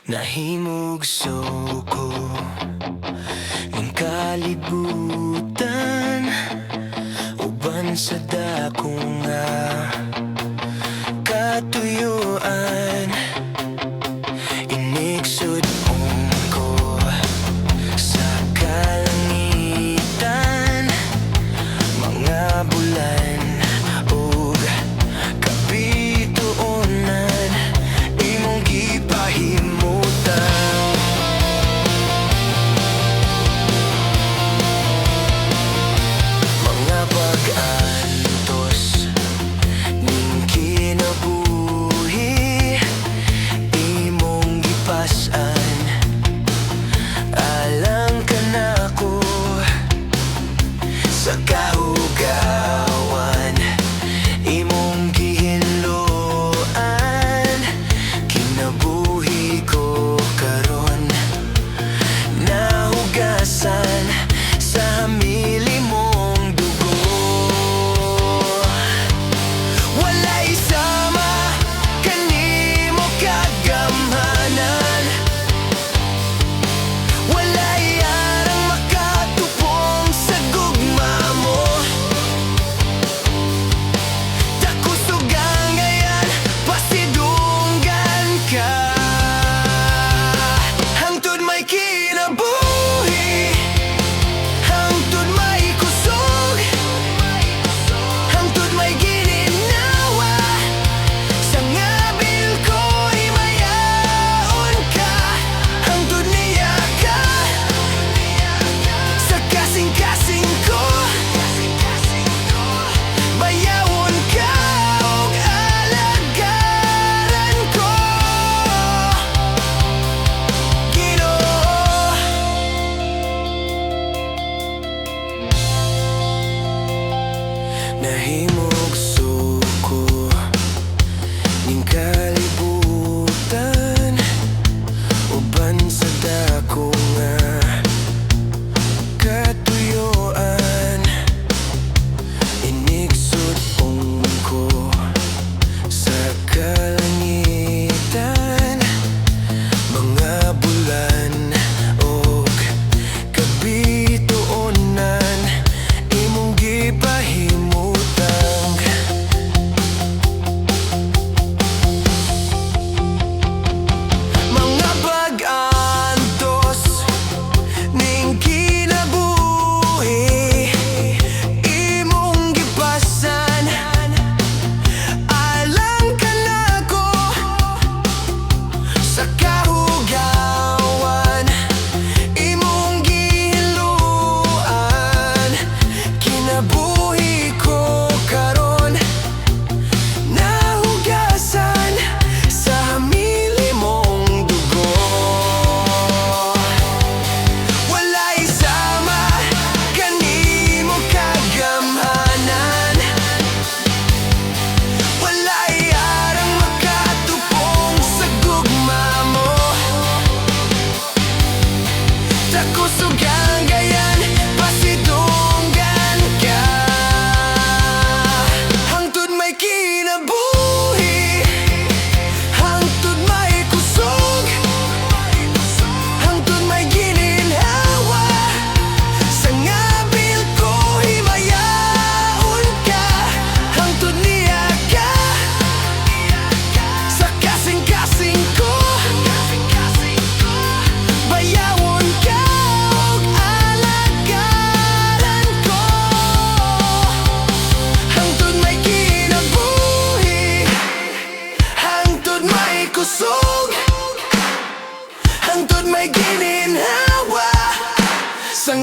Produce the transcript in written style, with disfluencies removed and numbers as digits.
Nahimugso ko ng kalibutan, uban sa dako nga katuyuan. Inigsod ko sa kalangitan, mga bulan ug kabituonan, imong gipahimutan. Mga pag-antos ning kinabuhi, imong gipas-an, alang ka nako sa kahugawan, imong gihinloan. Kinabuhi ko karon, nahugasan sa hamili mong dugo. Walay sama kanimo kagamhanan, walay arang makatupong sa gugma mo. Takusog ngayon, pasidunggan ka, hangtod may kinabuhi, hangtod may kusog, hangtod may gininawa. Sa ngabil ko'y mayaon ka, hangtod niya ka. Sa kasing-kasing ko, bayawon ka og alagaran ko, Ginoo. Nahimugso ko ning kalibutan, uban sa dako nga katuyuan. Inigsod ko sa kalangitan, mga bulan og kabituonan, imong gipahimutang. Mga pag-antos ning kinabuhi, imong gipasan, alang ka nako sa kahugawan, imong gihinluan. Kinabuhi ko karon, nahugasan sa hamili mong dugo. Walay sama kanimo kagamhanan, walay arang makatupong sa gugma mo. Takusog gayan, pasidunggan ka, hangtod may kinabuhi, hangtod may kusog, hangtod may gininhawa. Sa ngabil ko'y mayaon ka, hangtod niya ka. Sa kasing-kasing ko, bayawon ka og alagaran ko, hangtod may kinabuhi, hangtod may kusog, hangtod may gininhawa. Sa